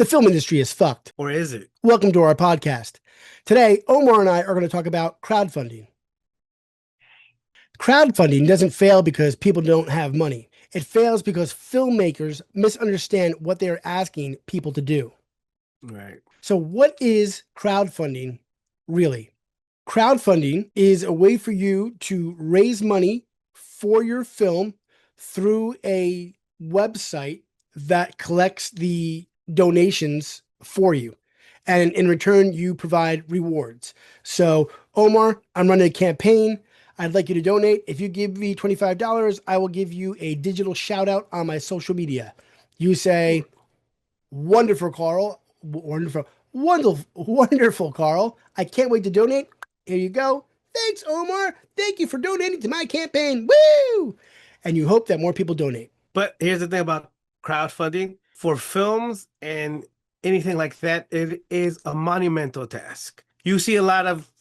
The film industry is fucked. Or is it? Welcome to our podcast. Today, Omar and I are going to talk about crowdfunding. Crowdfunding doesn't fail because people don't have money. It fails because filmmakers misunderstand what they're asking people to do. Right. So, what is crowdfunding really? Crowdfunding is a way for you to raise money for your film through a website that collects the donations for you. And in return, you provide rewards. So, Omar, I'm running a campaign. I'd like you to donate. If you give me $25, I will give you a digital shout out on my social media. You say, wonderful, Karl. Wonderful, Karl. I can't wait to donate. Here you go. Thanks, Omar. Thank you for donating to my campaign. Woo! And you hope that more people donate. But here's the thing about crowdfunding for films and anything like that, it is a monumental task. You see a lot of,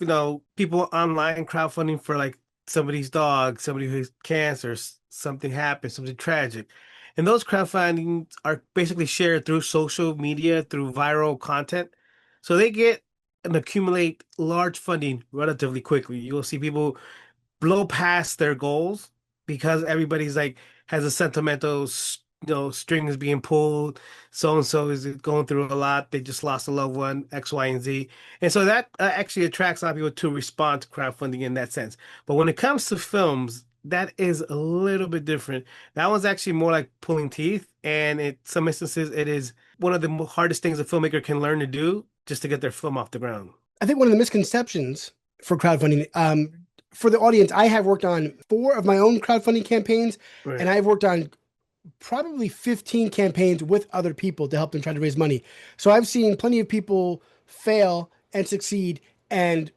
people online crowdfunding for like somebody's dog, somebody who has cancer, something happens, something tragic. And those crowdfunding are basically shared through social media, through viral content. So they get and accumulate large funding relatively quickly. You'll see people blow past their goals because everybody's like has a sentimental string is being pulled, so and so is going through a lot, they just lost a loved one, X, Y, and Z. And so that actually attracts a lot of people to respond to crowdfunding in that sense. But when it comes to films, that is a little bit different. That one's actually more like pulling teeth, and in some instances it is one of the hardest things a filmmaker can learn to do just to get their film off the ground. I think one of the misconceptions for crowdfunding, for the audience, I have worked on 4 of my own crowdfunding campaigns, and Right. I've worked on probably 15 campaigns with other people to help them try to raise money. So I've seen plenty of people fail and succeed. And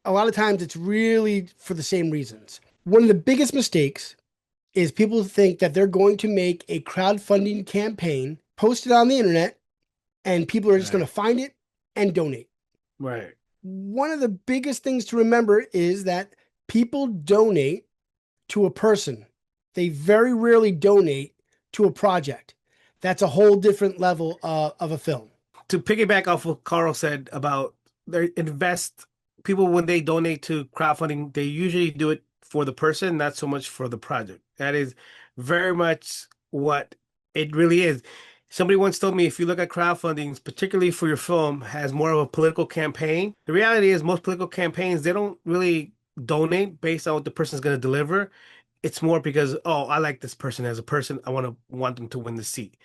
a lot of times it's really for the same reasons. One of the biggest mistakes is people think that they're going to make a crowdfunding campaign, post it on the internet, and people are just going Right. to find it and donate. Right. One of the biggest things to remember is that people donate to a person. They very rarely donate to a project. That's a whole different level of a film. To piggyback off what Carl said about they invest people when they donate to crowdfunding, they usually do it for the person, not so much for the project. That is very much what it really is. Somebody once told me if you look at crowdfunding, particularly for your film, has more of a political campaign. The reality is most political campaigns, they don't really donate based on what the person's going to deliver. It's more because, oh, I like this person as a person. I want them to win the seat.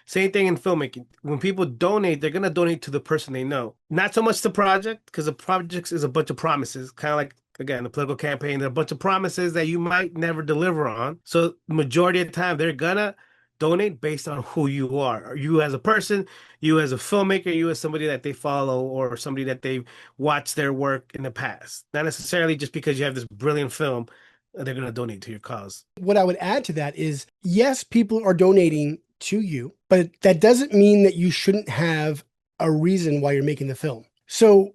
Same thing in filmmaking. When people donate, they're gonna donate to the person they know. Not so much the project, because the project is a bunch of promises, kind of like again the political campaign. There are a bunch of promises that you might never deliver on. So majority of the time, they're gonna donate based on who you are. You as a person, you as a filmmaker, you as somebody that they follow or somebody that they've watched their work in the past. Not necessarily just because you have this brilliant film, they're gonna donate to your cause. What I would add to that is yes, people are donating to you, but that doesn't mean that you shouldn't have a reason why you're making the film. So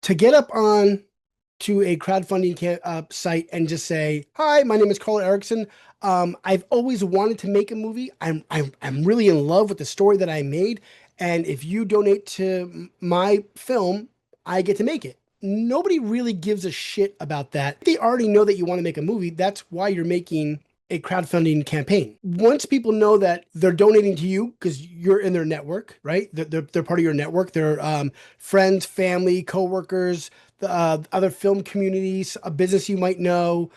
to get up on to a crowdfunding site and just say, "Hi, my name is Karl Erikson. I've always wanted to make a movie. I'm really in love with the story that I made, and if you donate to my film, I get to make it." Nobody really gives a shit about that. They already know that you want to make a movie. That's why you're making a crowdfunding campaign. Once people know that they're donating to you because you're in their network, right? They're part of your network. They're friends, family, coworkers, the other film communities, a business you might know,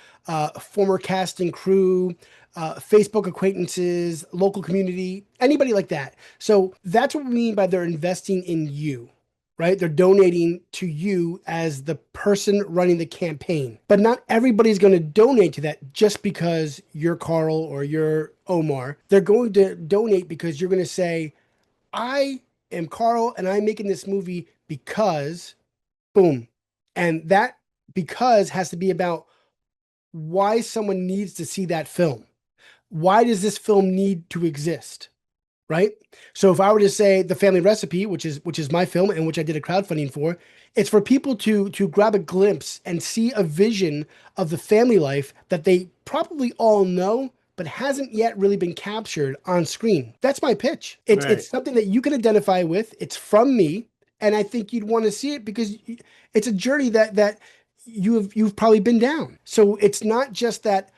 former cast and crew, Facebook acquaintances, local community, anybody like that. So that's what we mean by they're investing in you, right? They're donating to you as the person running the campaign. But not everybody's going to donate to that just because you're Karl or you're Omar. They're going to donate because you're going to say, I am Karl and I'm making this movie because, boom. And that because has to be about why someone needs to see that film. Why does this film need to exist? Right? So if I were to say The Family Recipe, which is my film and which I did a crowdfunding for, it's for people to grab a glimpse and see a vision of the family life that they probably all know, but hasn't yet really been captured on screen. That's my pitch. It's Right. something that you can identify with. It's from me, and I think you'd want to see it because it's a journey that you've probably been down. So it's not just that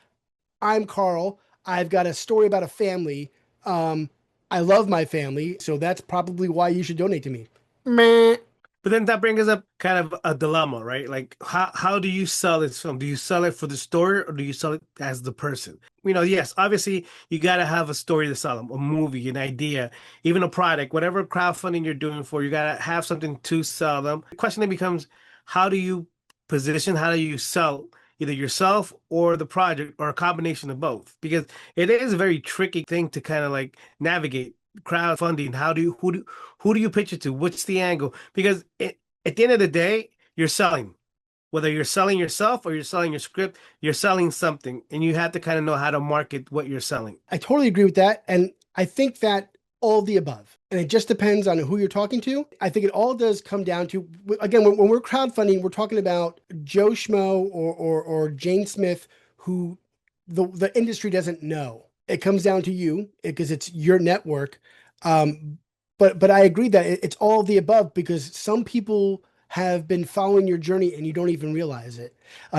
I'm Karl. I've got a story about a family. Um, I love my family, so that's probably why you should donate to me. Meh. But then that brings up kind of a dilemma, right? Like, how do you sell this film? Do you sell it for the story or do you sell it as the person? Yes, obviously you got to have a story to sell them, a movie, an idea, even a product, whatever crowdfunding you're doing for, you got to have something to sell them. The question then becomes, how do you position, how do you sell either yourself or the project or a combination of both? Because it is a very tricky thing to kind of like navigate crowdfunding. Who do you pitch it to? What's the angle? Because at the end of the day, you're selling. Whether you're selling yourself or you're selling your script, you're selling something, and you have to kind of know how to market what you're selling. I totally agree with that. And I think that all the above. And it just depends on who you're talking to. I think it all does come down to, again, when we're crowdfunding, we're talking about Joe Schmo or Jane Smith, who the industry doesn't know. It comes down to you because it's your network. Um, but I agree that it's all the above because some people have been following your journey and you don't even realize it.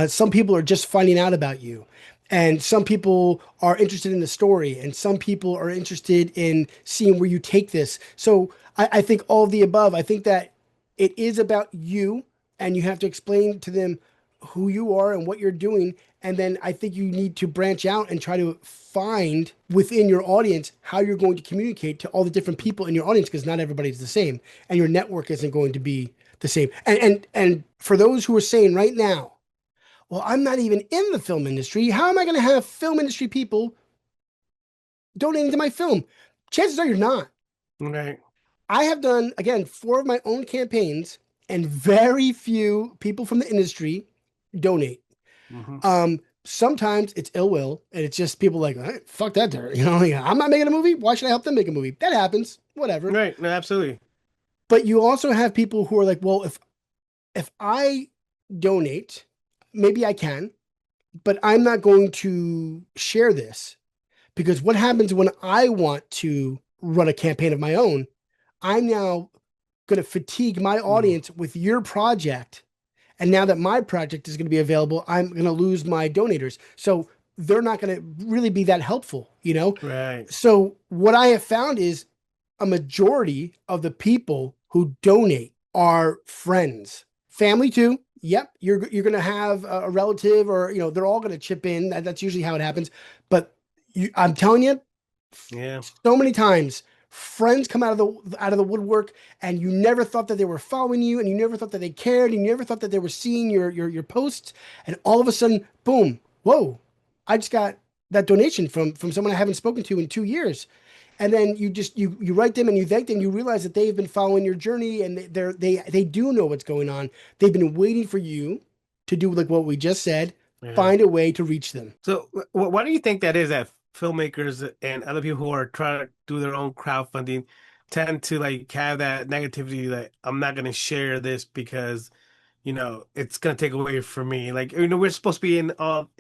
Some people are just finding out about you. And some people are interested in the story, and some people are interested in seeing where you take this. So I think all of the above. I think that it is about you, and you have to explain to them who you are and what you're doing. And then I think you need to branch out and try to find within your audience how you're going to communicate to all the different people in your audience because not everybody's the same, and your network isn't going to be the same. And for those who are saying right now, well, I'm not even in the film industry. How am I going to have film industry people donating to my film? Chances are you're not. Right. I have done, again, 4 of my own campaigns, and very few people from the industry donate. Hmm. Sometimes it's ill will, and it's just people like, fuck that dirt. Like, I'm not making a movie. Why should I help them make a movie? That happens, whatever. Right. No, absolutely. But you also have people who are like, well, if I donate, maybe I can, but I'm not going to share this because what happens when I want to run a campaign of my own? I'm now going to fatigue my Mm. audience with your project. And now that my project is going to be available, I'm going to lose my donators. So they're not going to really be that helpful. Right. So what I have found is a majority of the people who donate are friends, family too. Yep, you're going to have a relative, or they're all going to chip in. That's usually how it happens. But I'm telling you, Yeah. so many times friends come out of the woodwork, and you never thought that they were following you, and you never thought that they cared, and you never thought that they were seeing your posts, and all of a sudden, boom, whoa, I just got that donation from someone I haven't spoken to in 2 years. And then you write them and you thank them. You realize that they've been following your journey, and they do know what's going on. They've been waiting for you to do like what we just said, Yeah. find a way to reach them. So, why do you think that is that filmmakers and other people who are trying to do their own crowdfunding tend to like have that negativity that I'm not going to share this because, it's going to take away from me. Like, we're supposed to be in all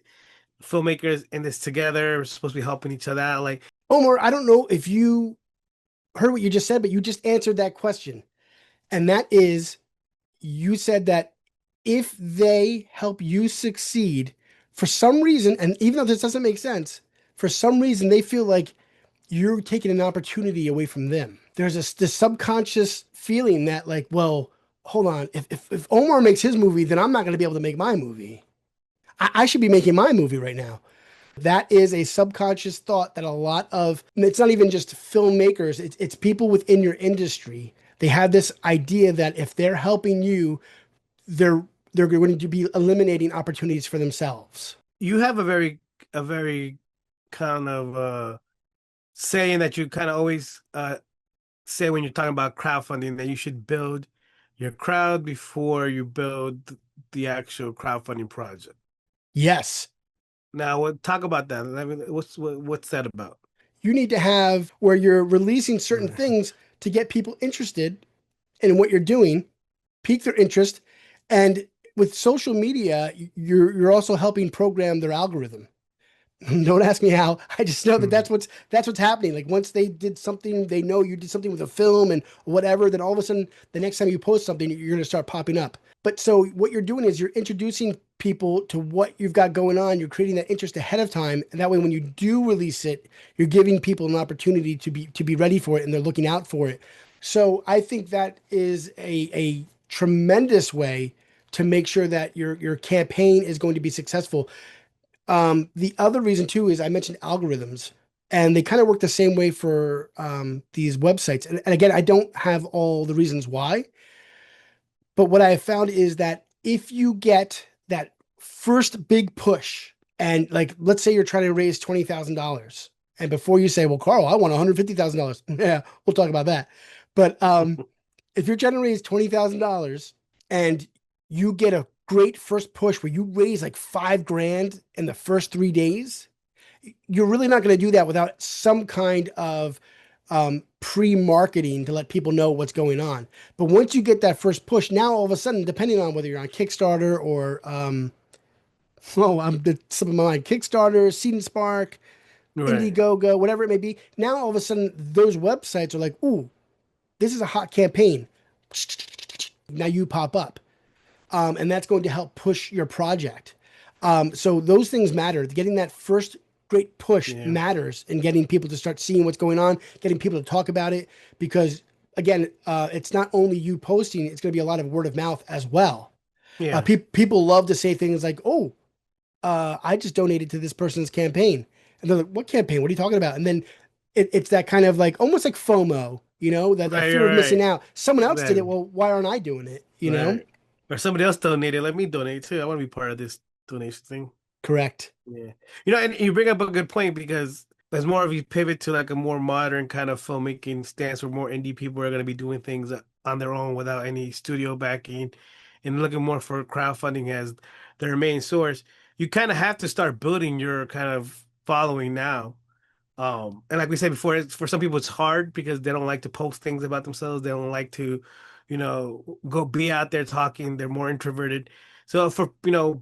filmmakers in this together. We're supposed to be helping each other out. Like, Omar, I don't know if you heard what you just said, but you just answered that question. And that is, you said that if they help you succeed for some reason, and even though this doesn't make sense, for some reason they feel like you're taking an opportunity away from them. There's this subconscious feeling that, like, well, hold on, if Omar makes his movie, then I'm not going to be able to make my movie. I should be making my movie right now. That is a subconscious thought that a lot of, and it's not even just filmmakers, it's people within your industry. They have this idea that if they're helping you, they're they're going to be eliminating opportunities for themselves. you have a very kind of saying that you kind of always say when you're talking about crowdfunding that you should build your crowd before you build the actual crowdfunding project. Yes, Now, talk about that. I mean, what's that about? you need to have where you're releasing certain Right. things to get people interested in what you're doing, pique their interest, and with social media, you're also helping program their algorithm. Don't ask me how. I just know that Mhm. that's what's happening. Like once they did something, they know you did something with a film and whatever, then all of a sudden the next time you post something, you're going to start popping up. But so what you're doing is you're introducing people to what you've got going on. You're creating that interest ahead of time, and that way when you do release it, you're giving people an opportunity to be ready for it and they're looking out for it. So I think that is a tremendous way to make sure that your campaign is going to be successful. The other reason too is I mentioned algorithms, and they kind of work the same way for these websites. And again, I don't have all the reasons why, but what I have found is that if you get that first big push, and like let's say you're trying to raise $20,000, and before you say, "Well, Carl, I want $150,000," yeah, we'll talk about that. But if you're trying to raise $20,000 and you get a great first push where you raise like 5 grand in the first 3 days, you're really not going to do that without some kind of pre-marketing to let people know what's going on. But once you get that first push, now all of a sudden, depending on whether you're on Kickstarter or some of my mind, Kickstarter, Seed and Spark, Right. Indiegogo, whatever it may be, now all of a sudden those websites are like, ooh, this is a hot campaign. Now you pop up. And that's going to help push your project. So those things matter. Getting that first great push Yeah. matters, and getting people to start seeing what's going on, getting people to talk about it, because again, it's not only you posting; it's going to be a lot of word of mouth as well. Yeah. People love to say things like, "Oh, I just donated to this person's campaign," and they're like, "What campaign? What are you talking about?" And then it's that kind of like almost like FOMO, that Right. fear of missing Right. out. Someone else did it. Exactly. Well, why aren't I doing it? Right. Or somebody else donated. Let me donate too. I want to be part of this donation thing. Correct. Yeah. And you bring up a good point because as more of you pivot to like a more modern kind of filmmaking stance where more indie people are going to be doing things on their own without any studio backing and looking more for crowdfunding as their main source, you kind of have to start building your kind of following now. And like we said before, for some people it's hard because they don't like to post things about themselves. They don't like to, go be out there talking. They're more introverted. So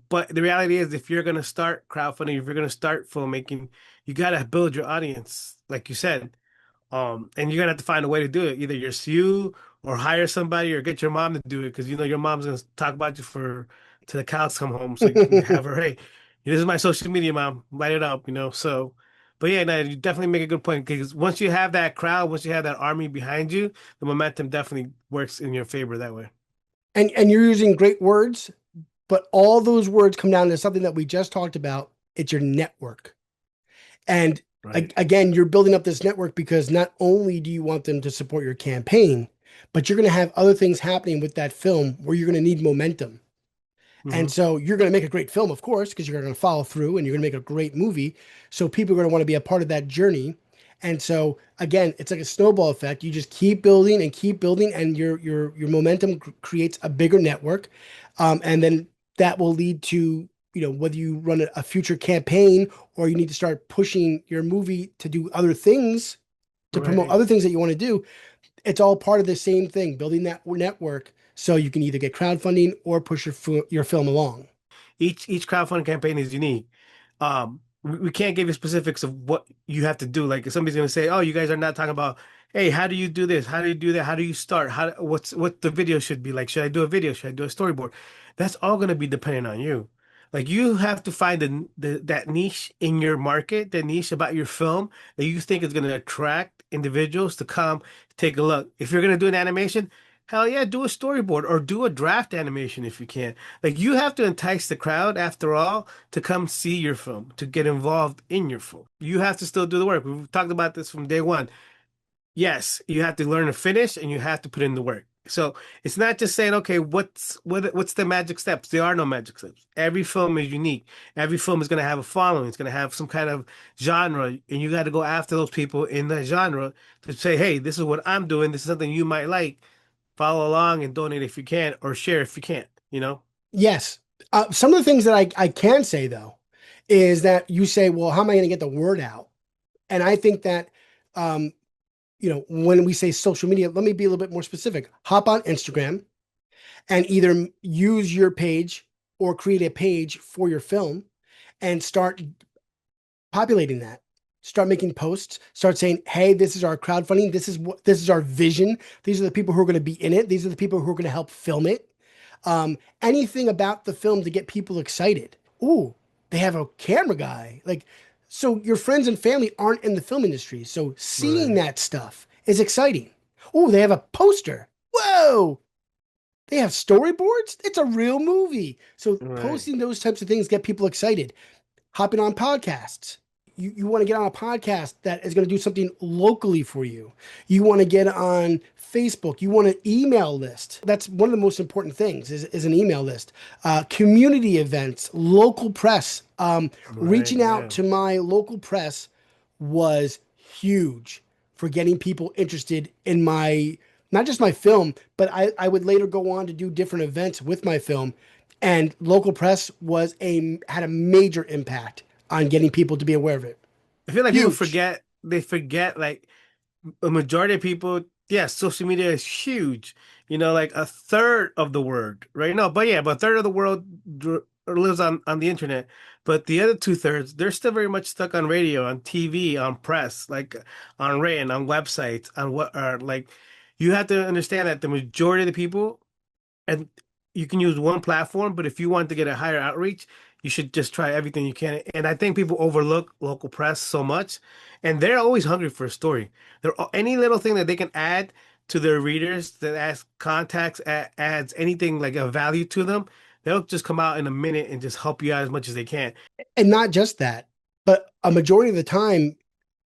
but the reality is if you're gonna start crowdfunding, if you're gonna start filmmaking, you gotta build your audience, like you said. And you're gonna have to find a way to do it. Either you're you or hire somebody or get your mom to do it because you know your mom's gonna talk about you for till the cows come home. So you can have her, hey, this is my social media mom, light it up. So, but yeah, no, you definitely make a good point because once you have that crowd, once you have that army behind you, the momentum definitely works in your favor that way. And you're using great words, but all those words come down to something that we just talked about. It's your network. And Right. again, you're building up this network because not only do you want them to support your campaign, but you're going to have other things happening with that film where you're going to need momentum. And Hmm. so you're going to make a great film, of course, because you're going to follow through and you're going to make a great movie. So people are going to want to be a part of that journey. And so again, it's like a snowball effect. You just keep building, and your momentum creates a bigger network, and then that will lead to whether you run a future campaign or you need to start pushing your movie to do other things to promote Right. other things that you want to do. It's all part of the same thing, building that network so you can either get crowdfunding or push your film along. Each crowdfunding campaign is unique. We can't give you specifics of what you have to do. Like if somebody's gonna say, "Oh, you guys are not talking about, hey, how do you do this? How do you do that? How do you start? What the video should be like? Should I do a video? Should I do a storyboard?" That's all gonna be dependent on you. Like you have to find that niche in your market, that niche about your film that you think is gonna attract individuals to come take a look. If you're gonna do an animation, hell yeah, do a storyboard or do a draft animation if you can. Like you have to entice the crowd after all to come see your film, to get involved in your film. You have to still do the work. We've talked about this from day one. Yes, you have to learn to finish and you have to put in the work. So it's not just saying, okay, what's the magic steps? There are no magic steps. Every film is unique. Every film is going to have a following. It's going to have some kind of genre, and you got to go after those people in that genre to say, hey, this is what I'm doing. This is something you might like. Follow along and donate if you can, or share if you can't. Yes. Some of the things that I can say though is that you say, well, how am I going to get the word out? And I think that, um, when we say social media, let me be a little bit more specific. Hop on Instagram and either use your page or create a page for your film and start populating that. Start making posts, start saying, hey, this is our crowdfunding. This is our vision. These are the people who are going to be in it. These are the people who are going to help film it. Anything about the film to get people excited. Ooh, they have a camera guy. Like, so your friends and family aren't in the film industry. So seeing Right. that stuff is exciting. Oh, they have a poster. Whoa, they have storyboards. It's a real movie. So Right. posting those types of things get people excited. Hopping on podcasts. You want to get on a podcast that is going to do something locally for you. You want to get on Facebook. You want an email list. That's one of the most important things is an email list. Community events, local press. Right. Reaching out Yeah. to my local press was huge for getting people interested in my, not just my film, but I would later go on to do different events with my film. And local press had a major impact on getting people to be aware of it. I feel like people Huge. forget, they forget like a majority of people, yeah, social media is huge. Like a third of the world, right? No, but yeah, but a third of the world lives on the internet. But the other two-thirds, they're still very much stuck on radio, on TV, on press, like on written, on websites, on what are like you have to understand that the majority of the people, and you can use one platform, but if you want to get a higher outreach, you should just try everything you can. And I think people overlook local press so much, and they're always hungry for a story. Any little thing that they can add to their readers that adds contacts, adds anything like a value to them, they'll just come out in a minute and just help you out as much as they can. And not just that, but a majority of the time,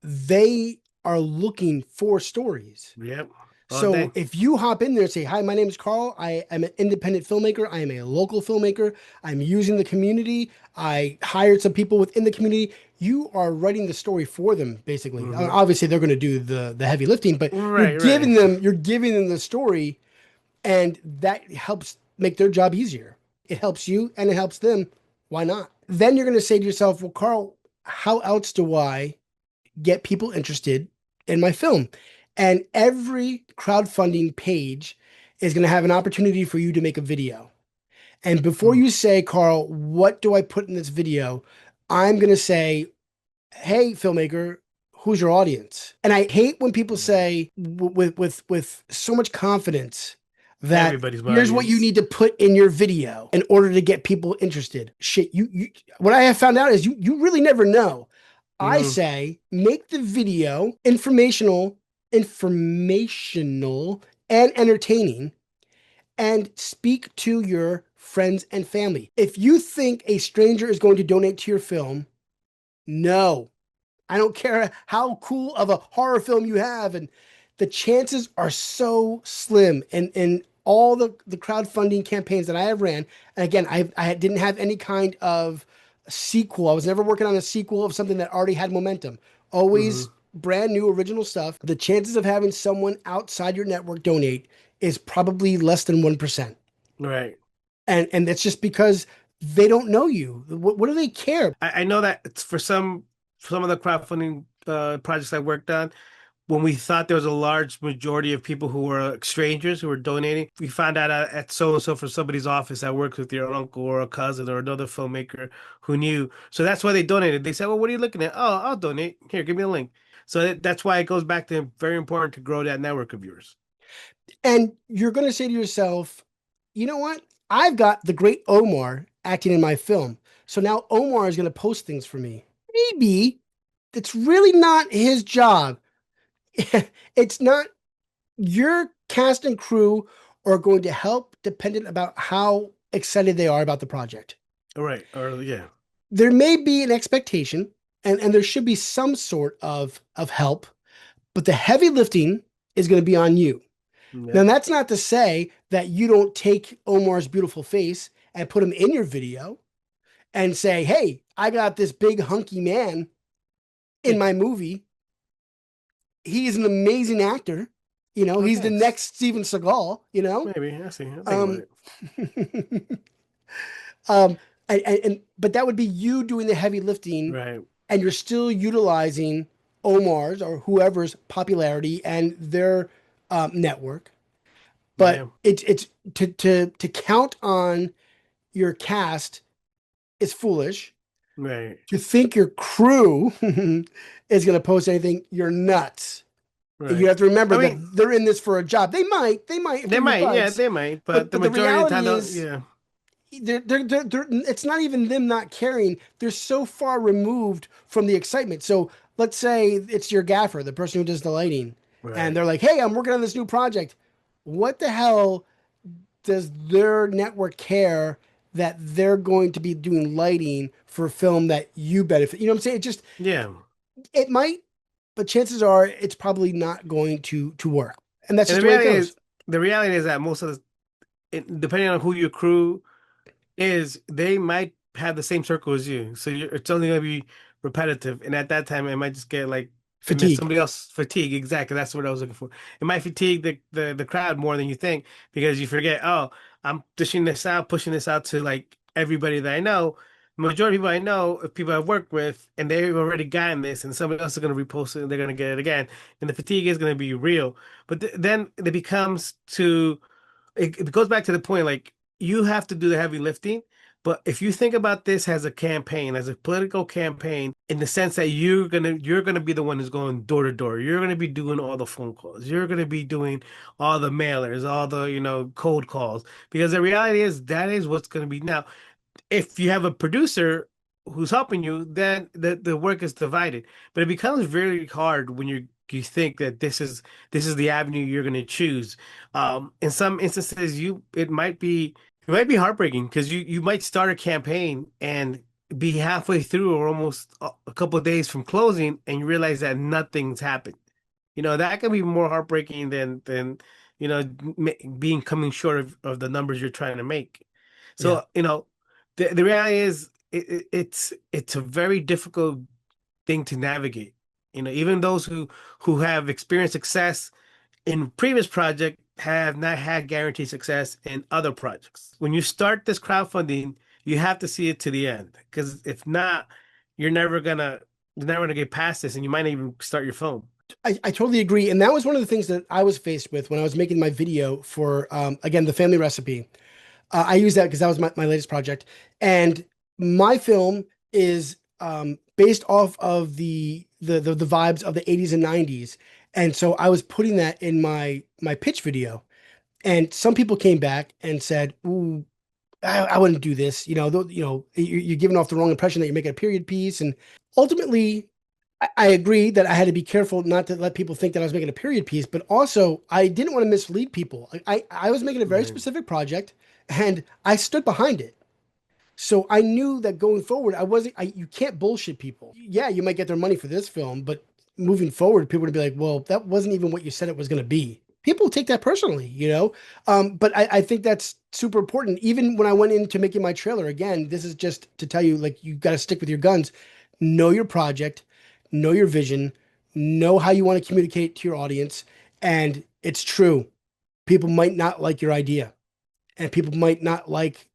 they are looking for stories. Yep, all So day. if you hop in there and say, hi, my name is Karl. I am an independent filmmaker. I am a local filmmaker. I'm using the community. I hired some people within the community. You are writing the story for them, basically. Hmm. Obviously, they're going to do the heavy lifting, but Right, right. you're giving them the story, and that helps make their job easier. It helps you and it helps them. Why not? Then you're going to say to yourself, well, Karl, how else do I get people interested in my film? And every crowdfunding page is going to have an opportunity for you to make a video. And before Mm. you say, Karl, what do I put in this video? I'm going to say, hey, filmmaker, who's your audience? And I hate when people Right. say with so much confidence that Everybody's my here's what you audience. need to put in your video in order to get people interested. Shit, you what I have found out is you really never know. I Hmm. say make the video informational and entertaining, and speak to your friends and family. If you think a stranger is going to donate to your film, no. I don't care how cool of a horror film you have, and the chances are so slim. And in all the crowdfunding campaigns that I have ran, and again, I didn't have any kind of sequel. I was never working on a sequel of something that already had momentum. Always Hmm. brand new original stuff. The chances of having someone outside your network donate is probably less than 1%. Right. And that's just because they don't know you. What do they care? I know that it's for some of the crowdfunding projects I worked on, when we thought there was a large majority of people who were strangers who were donating, we found out at so and so from somebody's office that works with your uncle or a cousin or another filmmaker who knew. So that's why they donated. They said, "Well, what are you looking at?" "Oh, I'll donate. Here, give me a link." So that's why it goes back to very important to grow that network of yours. And you're going to say to yourself, you know what? I've got the great Omar acting in my film. So now Omar is going to post things for me. Maybe it's really not his job. It's not. Your cast and crew are going to help dependent about how excited they are about the project. Right. Or yeah. There may be an expectation, and there should be some sort of help, but the heavy lifting is going to be on you. Now, Yep. that's not to say that you don't take Omar's beautiful face and put him in your video and say, hey, I got this big hunky man in my movie. He is an amazing actor. Oh, He's the thanks. next Steven Seagal. Maybe. I see. I'll think about Um, it. um, but that would be you doing the heavy lifting, Right. and you're still utilizing Omar's or whoever's popularity and their network. But Yeah. it's to count on your cast is foolish. Right. To think your crew is going to post anything, you're nuts. You Right. have to remember I that mean, they're in this for a job. They might if they they're your might, yeah, buds, they might, but the but the majority of the time, reality don't, is yeah. it's not even them not caring. They're so far removed from the excitement. So let's say it's your gaffer, the person who does the lighting, and Right. they're like, "Hey, I'm working on this new project." What the hell does their network care that they're going to be doing lighting for a film that you benefit? You know what I'm saying? Yeah. It might, but chances are it's probably not going to work. And that's And just the way it goes. the reality is that most of depending on who your crew is, they might have the same circle as you. So it's only going to be repetitive. And at that time, it might just get like, I mean, Fatigue. somebody else fatigue. Exactly. That's what I was looking for. It might fatigue the crowd more than you think because you forget, oh, I'm dishing this out, pushing this out to like everybody that I know. The majority of people I know, of people I've worked with, and they've already gotten this, and somebody else is going to repost it, and they're going to get it again. And the fatigue is going to be real. But then it becomes to it goes back to the point like you have to do the heavy lifting. But if you think about this as a campaign, as a political campaign, in the sense that you're gonna be the one who's going door to door, you're gonna be doing all the phone calls, you're gonna be doing all the mailers, all the cold calls, because the reality is that is what's gonna be now if you have a producer who's helping you, then the work is divided. But it becomes very hard when you think that this is the avenue you're going to choose. In some instances, it might be heartbreaking because you might start a campaign and be halfway through or almost a couple of days from closing, and you realize that nothing's happened. That can be more heartbreaking than being coming short of the numbers you're trying to make. Yeah. So, the reality is it's a very difficult thing to navigate. Even those who have experienced success in previous project have not had guaranteed success in other projects. When you start this crowdfunding, you have to see it to the end because if not, you're never gonna you're never gonna get past this, and you might not even start your film. I totally agree. And that was one of the things that I was faced with when I was making my video for, again, the family recipe. I use that because that was my latest project. And my film is based off of the vibes of the 80s and 90s. And so I was putting that in my pitch video. And some people came back and said, "Ooh, I wouldn't do this. You're giving off the wrong impression that you're making a period piece." And ultimately, I agree that I had to be careful not to let people think that I was making a period piece, but also I didn't want to mislead people. I was making a very Right, specific project and I stood behind it. So I knew that going forward, you can't bullshit people. Yeah, you might get their money for this film, but moving forward, people would be like, well, that wasn't even what you said it was going to be. People take that personally. But I think that's super important. Even when I went into making my trailer, again, this is just to tell you, like, you got to stick with your guns, know your project, know your vision, know how you want to communicate to your audience. And it's true. People might not like your idea and people might not like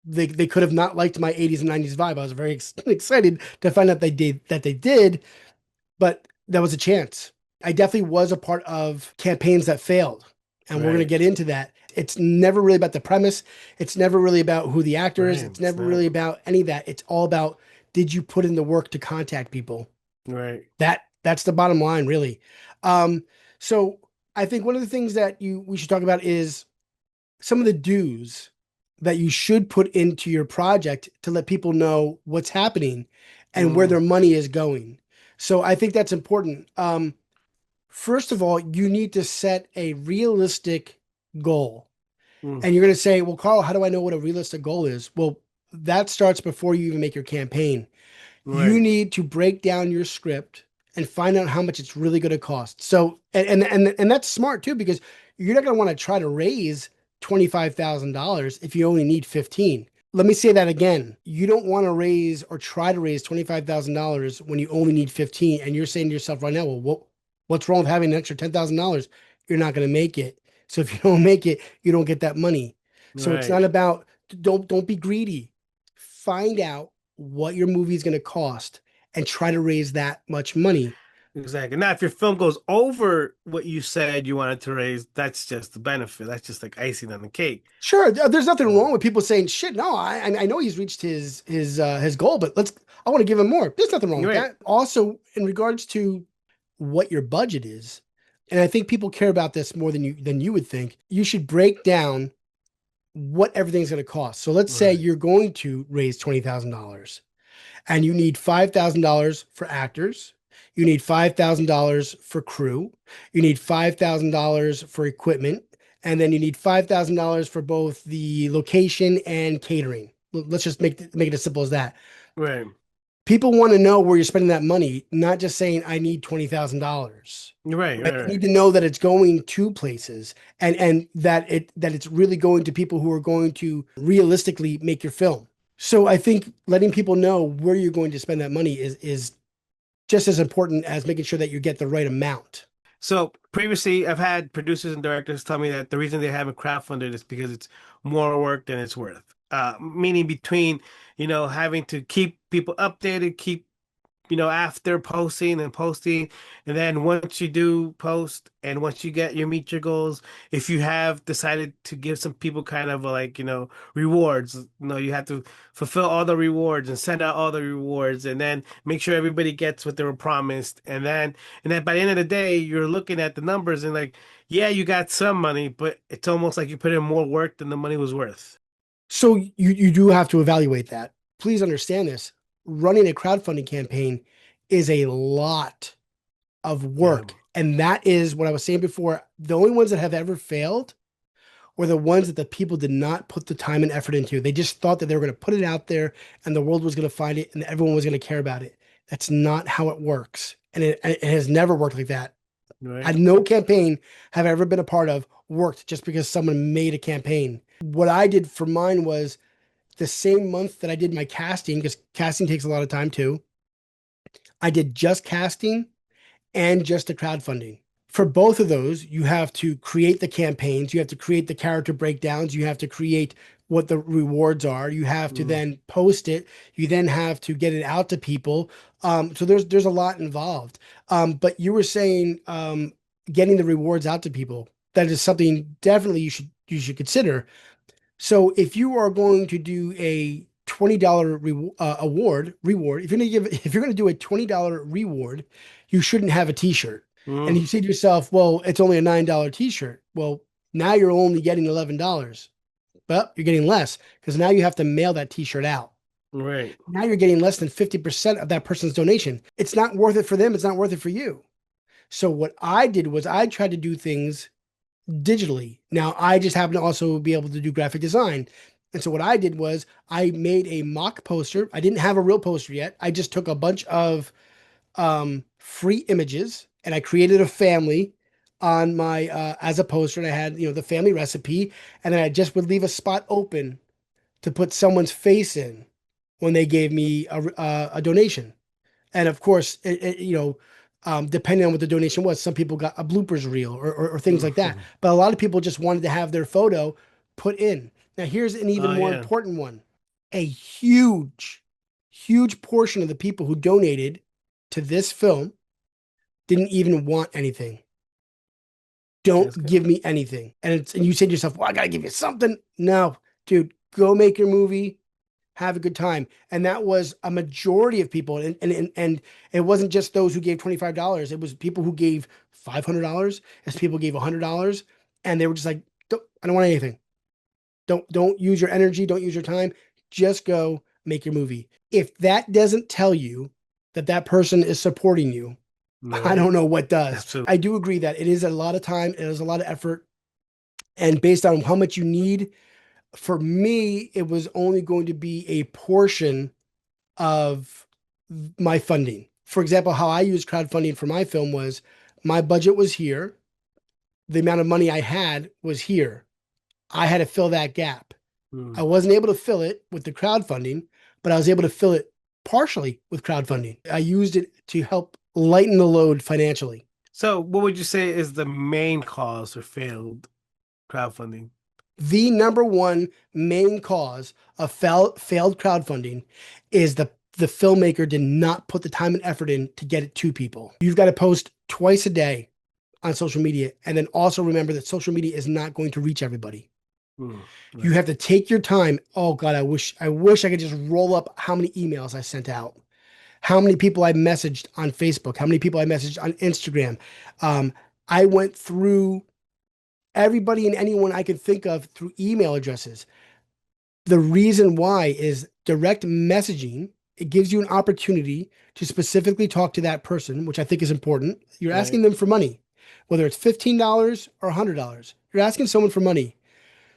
they could have not liked my 80s and 90s vibe. I was very excited to find out they did, but that was a chance. I definitely was a part of campaigns that failed, and we're going to right, get into that. It's never really about the premise. It's never really about who the actor is. right. It's It's never not really about any of that. It's all about, did you put in the work to contact people? right. That's the bottom line, really. Um, so I think one of the things that you we should talk about is some of the dues that you should put into your project to let people know what's happening and where Mm, their money is going. So I think that's important. First of all, you need to set a realistic goal. mm, And you're going to say, well, Karl, how do I know what a realistic goal is? Well, that starts before you even make your campaign. You right, need to break down your script and find out how much it's really going to cost. So, and that's smart too, because you're not going to want to try to raise $25,000 if you only need 15. Let me say that again. You don't want to raise or try to raise $25,000 when you only need 15. And you're saying to yourself right now, well, what's wrong with having an extra $10,000? You're not going to make it. So if you don't make it, you don't get that money. So it's not right, about, don't be greedy. Find out what your movie is going to cost and try to raise that much money. Exactly. Now, if your film goes over what you said you wanted to raise, that's just the benefit. That's just like icing on the cake. Sure, there's nothing Uh, wrong with people saying, "Shit, no, I know he's reached his goal, but I want to give him more." There's nothing wrong you're with right. that. Also, in regards to what your budget is, and I think people care about this more than you would think. You should break down what everything's going to cost. So let's say Right. you're going to raise $20,000 and you need $5,000 for actors. You need $5,000 for crew. You need $5,000 for equipment. And then you need $5,000 for both the location and catering. Let's just make it as simple as that. Right. People want to know where you're spending that money, not just saying, I need $20,000. You're right. Right? Right. They need Right. to know that it's going to places and that it's really going to people who are going to realistically make your film. So I think letting people know where you're going to spend that money is just as important as making sure that you get the right amount. So previously, I've had producers and directors tell me that the reason they haven't crowdfunded is because it's more work than it's worth. Meaning between, having to keep people updated, keep after posting, and then once you do post and once you meet your goals, if you have decided to give some people kind of like, rewards, you have to fulfill all the rewards and send out all the rewards and then make sure everybody gets what they were promised. And then by the end of the day, you're looking at the numbers and like, yeah, you got some money, but it's almost like you put in more work than the money was worth. So you do have to evaluate that. Please understand this. Running a crowdfunding campaign is a lot of Yeah. work. And that is what I was saying before. The only ones that have ever failed were the ones that the people did not put the time and effort into. They just thought that they were going to put it out there and the world was going to find it and everyone was going to care about it. That's not how it works. And it has never worked like that. Right. And no campaign have I ever been a part of worked just because someone made a campaign. What I did for mine was the same month that I did my casting, because casting takes a lot of time too. I did just casting and just the crowdfunding. For both of those, you have to create the campaigns, you have to create the character breakdowns, you have to create what the rewards are, you have to Mm. then post it, you then have to get it out to people. So there's a lot involved. But you were saying getting the rewards out to people. That is something definitely you should consider. So if you are going to do a $20 reward, if you're going to do a $20 reward, you shouldn't have a t-shirt. And Mm. you say to yourself, well, it's only a $9 t-shirt. Well, now you're only getting $11. But you're getting less because now you have to mail that t-shirt out. Right. Now you're getting less than 50% of that person's donation. It's not worth it for them, it's not worth it for you. So what I did was I tried to do things digitally. Now, I just happen to also be able to do graphic design. And so what I did was I made a mock poster. I didn't have a real poster yet. I just took a bunch of free images and I created a family on my as a poster. And I had, the family recipe. And then I just would leave a spot open to put someone's face in when they gave me a donation. And of course, depending on what the donation was, some people got a bloopers reel or things like that. Mm. But a lot of people just wanted to have their photo put in. Now, here's an even Oh more yeah. important one. A huge, huge portion of the people who donated to this film didn't even want anything. That's Don't good. give me anything. And you say to yourself, well, I gotta give you something. No, dude, go make your movie, have a good time. And that was a majority of people. And it wasn't just those who gave $25. It was people who gave $500, as people gave $100. And they were just like, I don't want anything. Don't use your energy. Don't use your time. Just go make your movie. If that doesn't tell you that that person is supporting you, I Right. don't know what does. Absolutely. I do agree that it is a lot of time. It is a lot of effort. And based on how much you need, for me, it was only going to be a portion of my funding. For example, how I used crowdfunding for my film was my budget was here, the amount of money I had was here. I had to fill that gap. I Mm. wasn't able to fill it with the crowdfunding, but I was able to fill it partially with crowdfunding. I used it to help lighten the load financially. So, what would you say is the main cause for failed crowdfunding? The number one main cause of failed crowdfunding is the the filmmaker did not put the time and effort in to get it to people. You've got to post twice a day on social media. And then also remember that social media is not going to reach everybody. Mm, You right. have to take your time. Oh God, I wish I could just roll up how many emails I sent out, how many people I messaged on Facebook, how many people I messaged on Instagram. Um, I went through everybody and anyone I could think of through email addresses. The reason why is direct messaging. It gives you an opportunity to specifically talk to that person, which I think is important. You're asking Right. them for money, whether it's $15 or $100. You're asking someone for money.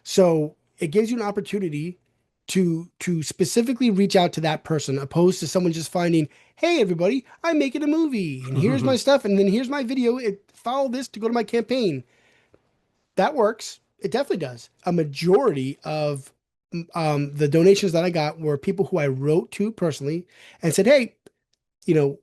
So it gives you an opportunity to specifically reach out to that person, opposed to someone just finding, hey everybody, I'm making a movie and here's my stuff and then here's my video. Follow this to go to my campaign. That works. It definitely does. A majority of the donations that I got were people who I wrote to personally and said, hey, you know,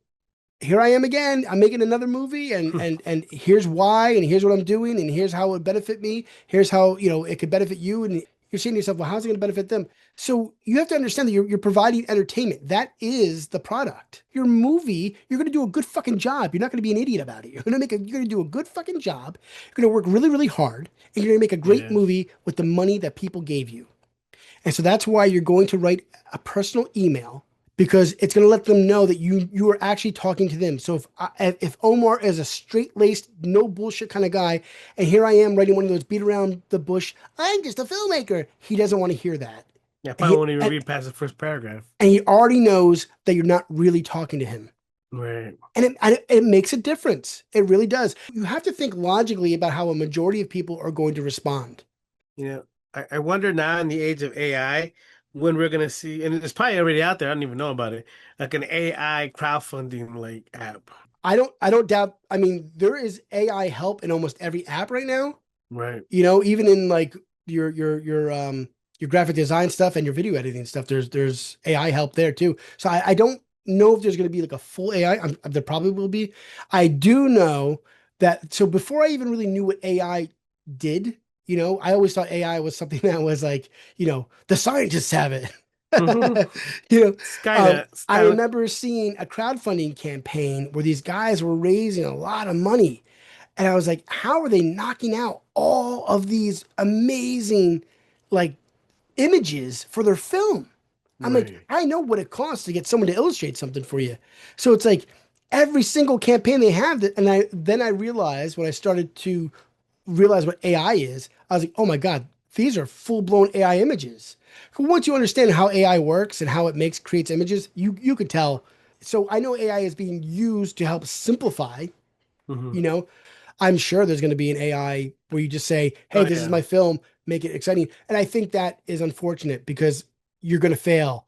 here I am again. I'm making another movie, and here's why, and here's what I'm doing, and here's how it would benefit me. Here's how it could benefit you, and you're saying to yourself, well, how's it going to benefit them? So you have to understand that you're providing entertainment. That is the product. Your movie, you're going to do a good fucking job. You're not going to be an idiot about it. You're going to do a good fucking job. You're going to work really, really hard, and you're going to make a great Yes. movie with the money that people gave you. And so that's why you're going to write a personal email because it's going to let them know that you are actually talking to them. So if Omar is a straight-laced, no bullshit kind of guy, and here I am writing one of those beat around the bush, I'm just a filmmaker. He doesn't want to hear that. Yeah, And probably he won't even and, read past the first paragraph. and he already knows that you're not really talking to him. Right. And it makes a difference. It really does. You have to think logically about how a majority of people are going to respond. You know, I wonder now in the age of AI when we're gonna see, and it's probably already out there, I don't even know about it, like an AI crowdfunding like app. I don't doubt. I mean, there is AI help in almost every app right now. Right. Even in like your graphic design stuff and your video editing stuff, there's AI help there too. So I don't know if there's going to be like a full AI. There probably will be. I do know that. So before I even really knew what AI did, I always thought AI was something that was like, the scientists have it. you know, Skynet, I Skynet. remember seeing a crowdfunding campaign where these guys were raising a lot of money and I was like, how are they knocking out all of these amazing like images for their film? I'm like, Right. I know what it costs to get someone to illustrate something for you. So it's like every single campaign they have that, and I realized when I started to realize what AI is, I was like, oh my God, these are full-blown AI images. Once you understand how AI works and how it creates images, you could tell. So I know AI is being used to help simplify, Hmm. you know, I'm sure there's going to be an AI where you just say, hey, Oh this is yeah. my film, make it exciting. And I think that is unfortunate because you're going to fail.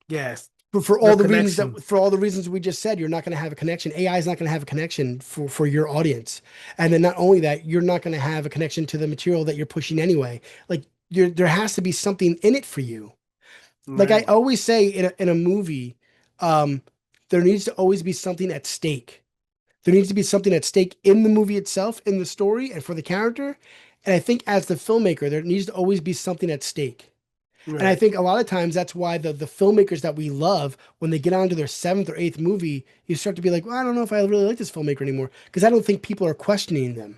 Yes. For The all the reasons connection. that for all the reasons we just said, you're not going to have a connection. AI is not going to have a connection for your audience. And then not only that, you're not going to have a connection to the material that you're pushing anyway. Like there has to be something in it for you. Like I Right. always say in a movie, um, there needs to always be something at stake. There needs to be something at stake in the movie itself, in the story, and for the character. And I think as the filmmaker, there needs to always be something at stake. And I Right. think a lot of times that's why the filmmakers that we love, when they get on to their seventh or eighth movie, you start to be like, well, I don't know if I really like this filmmaker anymore. Because I don't think people are questioning them.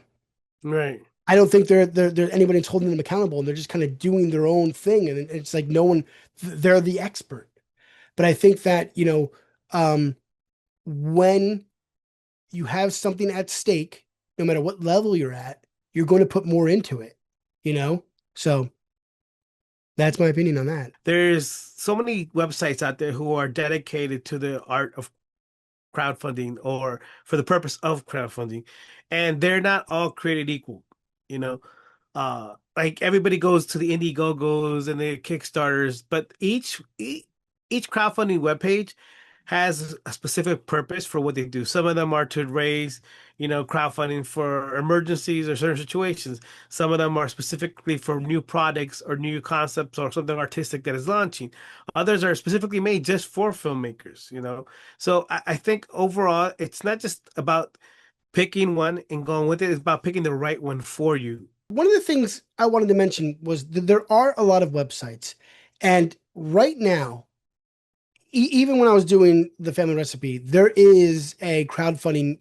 Right. I don't think they're anybody's holding them accountable and they're just kind of doing their own thing. And it's like no one, they're the expert. But I think that, when you have something at stake, no matter what level you're at, you're going to put more into it, you know? So that's my opinion on that. There's so many websites out there who are dedicated to the art of crowdfunding or for the purpose of crowdfunding, and they're not all created equal. You know, like everybody goes to the Indiegogos and the Kickstarters, but each crowdfunding webpage has a specific purpose for what they do. Some of them are to raise, crowdfunding for emergencies or certain situations. Some of them are specifically for new products or new concepts or something artistic that is launching. Others are specifically made just for filmmakers. So I think overall, it's not just about picking one and going with it. It's about picking the right one for you. One of the things I wanted to mention was that there are a lot of websites. And right now, even when I was doing the family recipe, there is a crowdfunding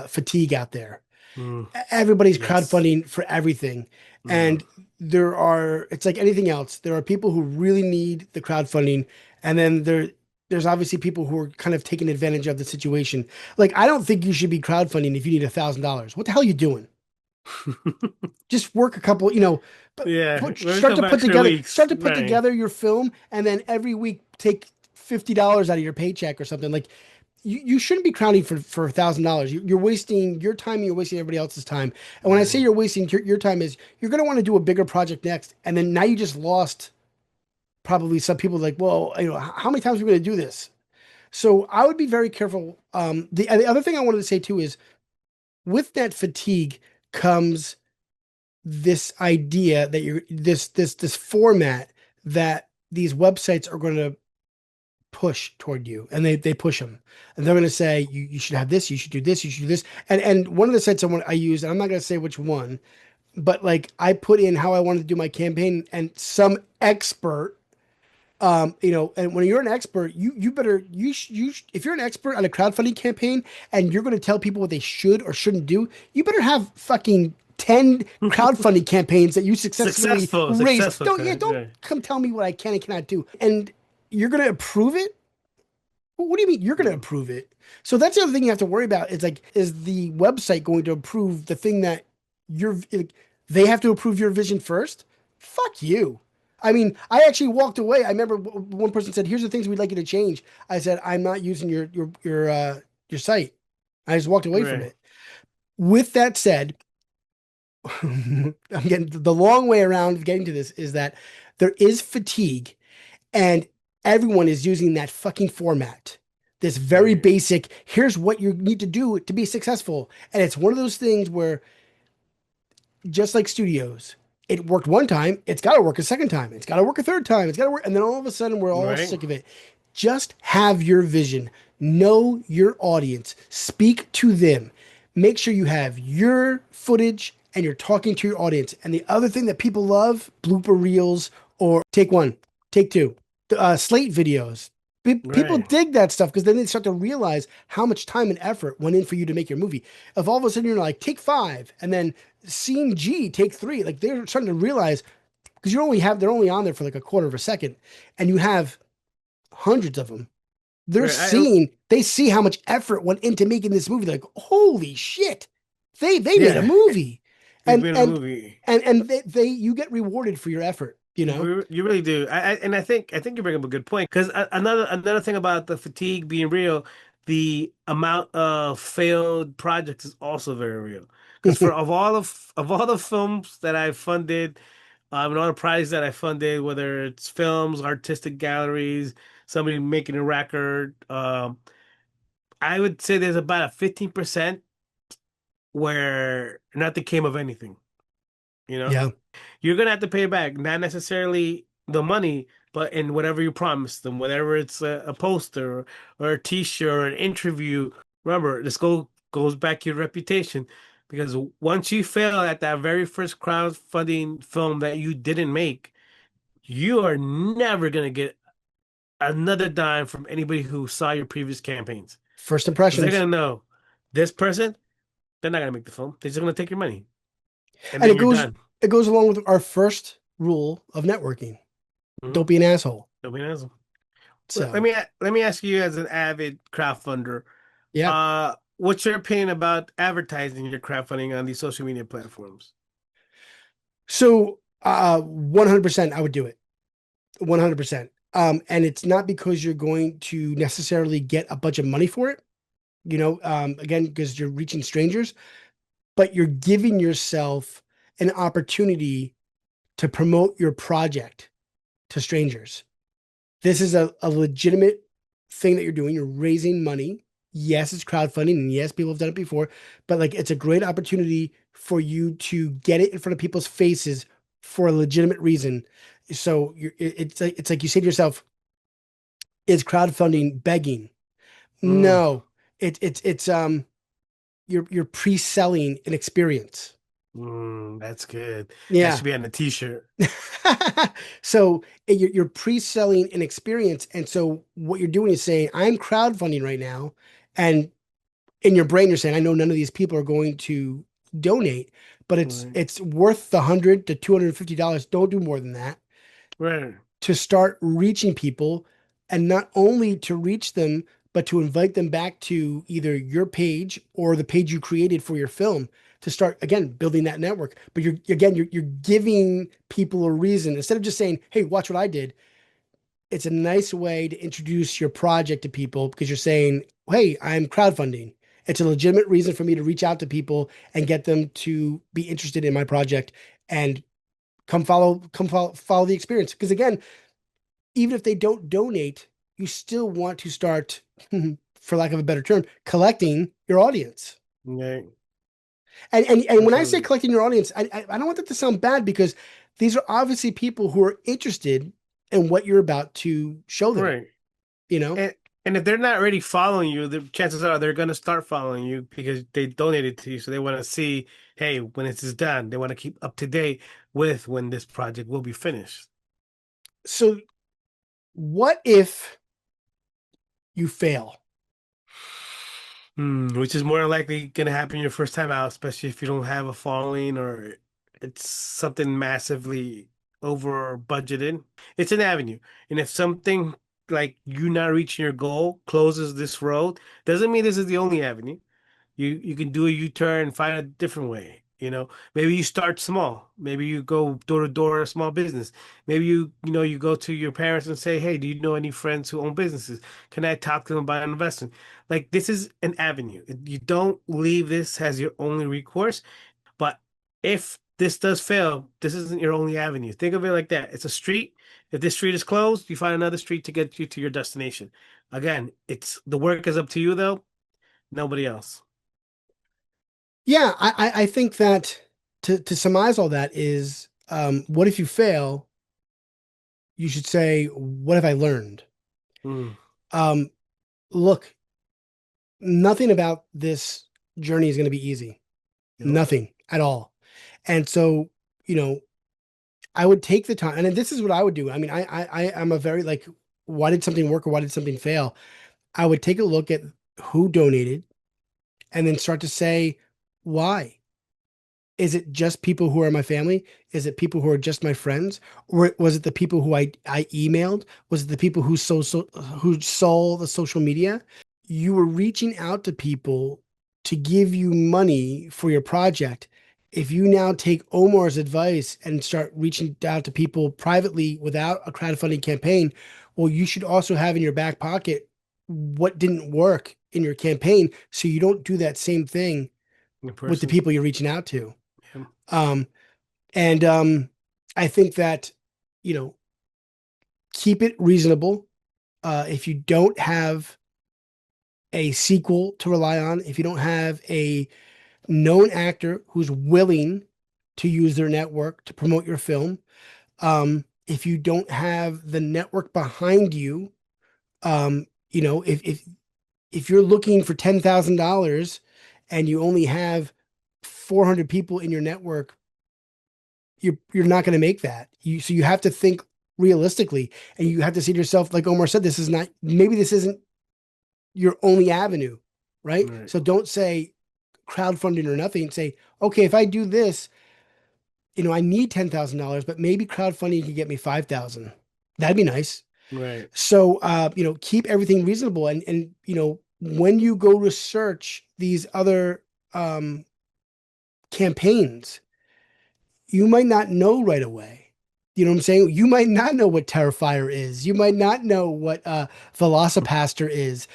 fatigue out there. Mm, Everybody's yes. crowdfunding for everything. Mm, And it's like anything else. There are people who really need the crowdfunding. And then there's obviously people who are kind of taking advantage of the situation. Like, I don't think you should be crowdfunding if you need $1,000. What the hell are you doing? Just work a couple, but yeah, work start up to put extra together, weeks. Right. your film, and then every week take $50 out of your paycheck or something. Like, you shouldn't be crowding for $1,000. You're wasting your time and you're wasting everybody else's time. And when I say Mm, you're wasting your time is you're going to want to do a bigger project next. And then now you just lost probably some people like, well, how many times are we going to do this? So I would be very careful. The other thing I wanted to say too is with that fatigue comes this idea that you're this format that these websites are going to push toward you, and they push them, and they're going to say you should have this, you should do this, you should do this. And one of the sites I use, and I'm not going to say which one, but like I put in how I wanted to do my campaign, and some expert, and when you're an expert, you better if you're an expert on a crowdfunding campaign and you're going to tell people what they should or shouldn't do, you better have fucking 10 mm. crowdfunding campaigns that you successfully Successful, raised. successful Don't right. come tell me what I can and cannot do. And you're going to approve it? What do you mean you're going to Mm, approve it? So that's the other thing you have to worry about. Is like, is the website going to approve the thing that you're, like, they have to approve your vision first? Fuck you. I mean, I actually walked away. I remember one person said, "Here's the things we'd like you to change." I said, "I'm not using your site." I just walked away from right. it. With that said, I'm getting the long way around of getting to this is that there is fatigue and everyone is using that fucking format. This very Right. basic, here's what you need to do to be successful. And it's one of those things where, just like studios, it worked one time, it's got to work a second time, it's got to work a third time, it's got to work. And then all of a sudden, we're all Right. sick of it. Just have your vision, know your audience, speak to them, make sure you have your footage and you're talking to your audience. And the other thing that people love, blooper reels or take one, take two, slate videos. People Right. dig that stuff because then they start to realize how much time and effort went in for you to make your movie. If all of a sudden you're like, take five, and then scene G, take three, like they're starting to realize because they're only on there for like a quarter of a second, and you have hundreds of them. Right. I, They see how much effort went into making this movie. They're like, holy shit, they made a yeah. movie, They and made a and movie. and they you get rewarded for your effort. You know, You really do. And I think you bring up a good point because another thing about the fatigue being real, the amount of failed projects is also very real. Because for of all the films that I funded, and all the prizes that I funded, whether it's films, artistic galleries, somebody making a record, I would say there's about a 15% where nothing came of anything. You know? yeah. You're gonna have to pay back, not necessarily the money, but in whatever you promised them, whether it's a poster or a t-shirt or an interview. Remember, goes back to your reputation. Because once you fail at that very first crowdfunding film that you didn't make, you are never gonna get another dime from anybody who saw your previous campaigns. First Because they're impressions, gonna know this person, they're not gonna make the film. They're just gonna take your money. And and then you're done. it goes along with our first rule of networking: Hmm. don't be an asshole. Nobody knows. So Let me ask you as an avid crowdfunder, yeah. what's your opinion about advertising your crowdfunding on these social media platforms? So 100% I would do it. 100%. And it's not because you're going to necessarily get a bunch of money for it, again, because you're reaching strangers, but you're giving yourself an opportunity to promote your project to strangers. This is a legitimate thing that you're doing. You're raising money. Yes, it's crowdfunding, and yes, people have done it before, but like it's a great opportunity for you to get it in front of people's faces for a legitimate reason. So it's like you say to yourself, is crowdfunding begging? Mm, No, it's you're pre-selling an experience. That's good. That Yeah. should be on a t-shirt. So you're pre-selling an experience. And so what you're doing is saying, I'm crowdfunding right now. And in your brain, you're saying, I know none of these people are going to donate, but Right. it's worth the $100 to $250. Don't do more than that Right. to start reaching people, and not only to reach them, but to invite them back to either your page or the page you created for your film to start again building that network. But you're giving people a reason instead of just saying, "Hey, watch what I did." It's a nice way to introduce your project to people because you're saying, "Hey, I'm crowdfunding." It's a legitimate reason for me to reach out to people and get them to be interested in my project and follow the experience. Because again, even if they don't donate, you still want to start, for lack of a better term, collecting your audience. Right. And when I say Definitely. collecting your audience, I don't want that to sound bad because these are obviously people who are interested in what you're about to show them, Right. you know? And and if they're not already following you, the chances are they're gonna start following you because they donated to you. So they want to see, hey, when this is done, they want to keep up to date with when this project will be finished. So what if you fail? Which is more likely gonna happen your first time out, especially if you don't have a following or it's something massively over budgeted. It's an avenue. And if something like you not reaching your goal closes this road, doesn't mean this is the only avenue. You can do a U-turn and find a different way. Maybe you start small. Maybe you go door to door a small business. Maybe you go to your parents and say, "Hey, do you know any friends who own businesses? Can I talk to them about investing?" Like this is an avenue. You don't leave this as your only recourse. But if this does fail, this isn't your only avenue. Think of it like that. It's a street. If this street is closed, you find another street to get you to your destination. Again, it's the work is up to you though, nobody else. Yeah, I think that to surmise all that is, what if you fail? You should say, what have I learned? Mm. Um, Look, nothing about this journey is going to be easy. Nope. Nothing at all. And so, you know, I would take the time, and then this is what I would do. I mean, I'm a very like, why did something work or why did something fail? I would take a look at who donated and then start to say, why? Is it just people who are my family? Is it people who are just my friends? Or was it the people who I emailed? Was it the people who saw the social media? You were reaching out to people to give you money for your project. If you now take Omar's advice and start reaching out to people privately without a crowdfunding campaign, well, you should also have in your back pocket what didn't work in your campaign so you don't do that same thing In with the person. people you're reaching out to. Yeah. Um, and I think that, you know, keep it reasonable. If you don't have a sequel to rely on, if you don't have a known actor who's willing to use their network to promote your film, if you don't have the network behind you, if you're looking for $10,000 and you only have 400 people in your network, you're not going to make that. So you have to think realistically, and you have to say to yourself, like Omar said, this isn't your only avenue, right? Right. So don't say crowdfunding or nothing. Say, okay, if I do this, I need $10,000, but maybe crowdfunding can get me 5,000. That'd be nice. Right. So, keep everything reasonable. And, when you go research these other campaigns, you might not know right away. You know what I'm saying? You might not know what Terrifier is. You might not know what Velocipaster is.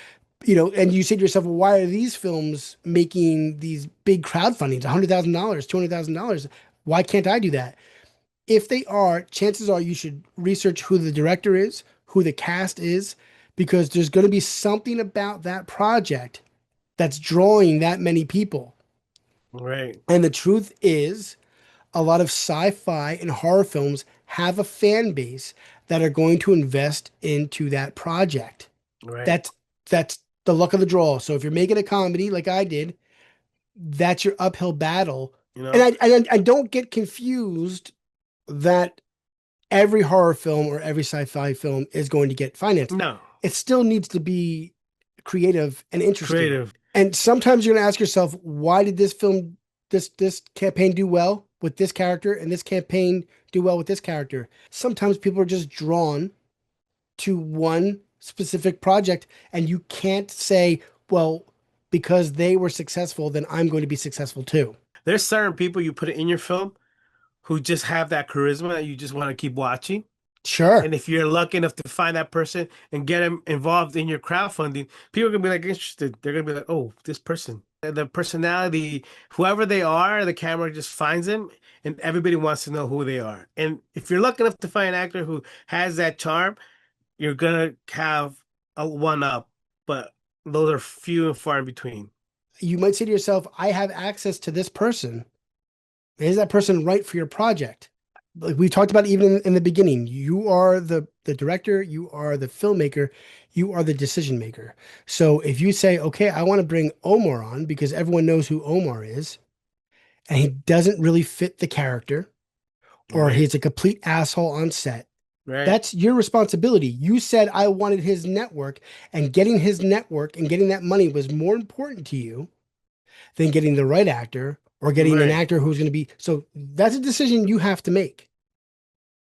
And you say to yourself, well, why are these films making these big crowdfundings, $100,000, $200,000? Why can't I do that? If they are, chances are you should research who the director is, who the cast is, because there's going to be something about that project that's drawing that many people. Right. And the truth is, a lot of sci-fi and horror films have a fan base that are going to invest into that project. Right. That's the luck of the draw. So if you're making a comedy like I did, that's your uphill battle you And know? I don't get confused that every horror film or every sci-fi film is going to get financed. No, It still needs to be creative and interesting. creative. And sometimes you're going to ask yourself, why did this campaign do well with this character and this campaign do well with this character? Sometimes people are just drawn to one specific project, and you can't say, well, because they were successful, then I'm going to be successful too. There's certain people you put it in your film who just have that charisma that you just want to keep watching. Sure. And if you're lucky enough to find that person and get them involved in your crowdfunding, people are gonna be like interested. They're gonna be like, "Oh, this person." The personality, whoever they are, the camera just finds them, and everybody wants to know who they are. And if you're lucky enough to find an actor who has that charm, you're gonna have a one up. But those are few and far in between. You might say to yourself, I have access to this person. Is that person right for your project? Like we talked about even in the beginning, you are the director, you are the filmmaker, you are the decision maker. So if you say, okay, I want to bring Omar on because everyone knows who Omar is, and he doesn't really fit the character, or Right, he's a complete asshole on set, right, that's your responsibility. You said I wanted his network, and getting his network and getting that money was more important to you than getting the right actor or getting an right. actor who's going to be. So that's a decision you have to make.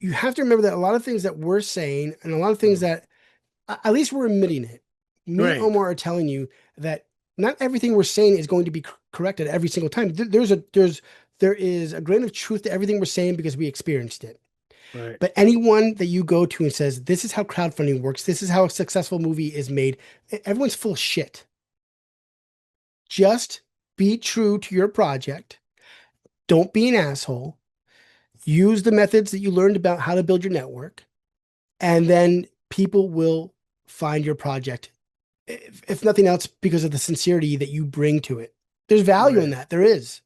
You have to remember that a lot of things that we're saying and a lot of things Mm. that at least we're admitting it. Me and Right, Omar are telling you that not everything we're saying is going to be corrected every single time. There is a grain of truth to everything we're saying because we experienced it. right, But anyone that you go to and says, this is how crowdfunding works, this is how a successful movie is made, everyone's full of shit. Just be true to your project. Don't be an asshole. Use the methods that you learned about how to build your network, and then people will find your project, if nothing else, because of the sincerity that you bring to it. There's value in right. that. There is.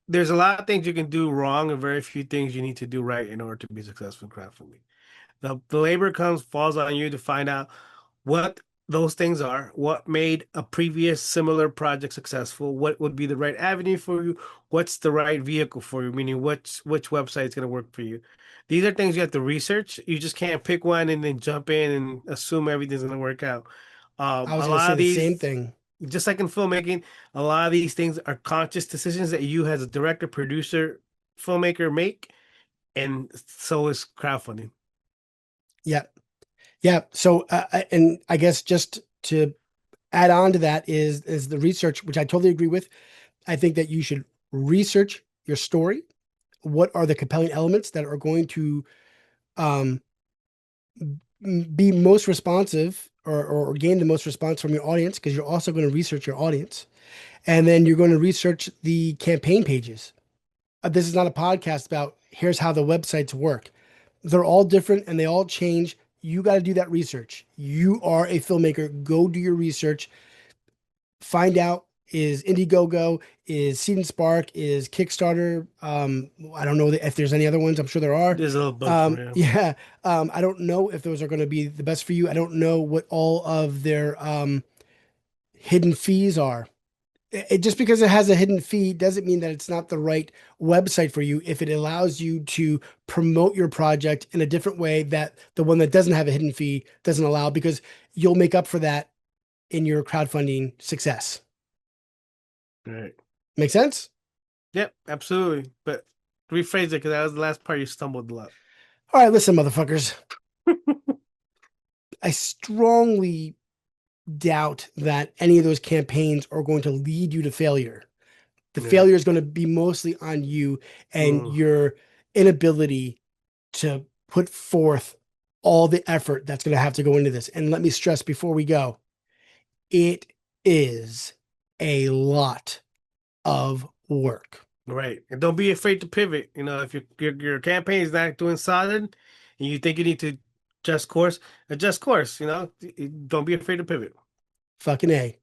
There's a lot of things you can do wrong and very few things you need to do right in order to be successful in crowdfunding. The labor falls on you to find out what those things are, what made a previous similar project successful, what would be the right avenue for you, what's the right vehicle for you, meaning which website is going to work for you. These are things you have to research. You just can't pick one and then jump in and assume everything's going to work out. I was A going to lot say of the same these, thing. just like in filmmaking, a lot of these things are conscious decisions that you as a director, producer, filmmaker make, and so is crowdfunding. Yeah. Yeah. So, and I guess just to add on to that is the research, which I totally agree with. I think that you should research your story. What are the compelling elements that are going to um, be most responsive or gain the most response from your audience? Because you're also going to research your audience. And then you're going to research the campaign pages. This is not a podcast about here's how the websites work. They're all different and they all change. You got to do that research. You are a filmmaker. Go do your research. Find out, is Indiegogo, is Seed and Spark, is Kickstarter. I don't know if there's any other ones. I'm sure there are. There's a little bunch more, yeah. Yeah. I don't know if those are going to be the best for you. I don't know what all of their hidden fees are. Just because it has a hidden fee doesn't mean that it's not the right website for you if it allows you to promote your project in a different way that the one that doesn't have a hidden fee doesn't allow, because you'll make up for that in your crowdfunding success. Right. Make sense? Yep, absolutely. But rephrase it because that was the last part you stumbled a lot. All right, listen, motherfuckers. I strongly doubt that any of those campaigns are going to lead you to failure. The Yeah. failure is going to be mostly on you and Mm. your inability to put forth all the effort that's going to have to go into this. And let me stress before we go, it is a lot of work. Right. And don't be afraid to pivot. You know, if your campaign is not doing solid and you think you need to adjust course, adjust course, you know. Don't be afraid to pivot. Fucking A.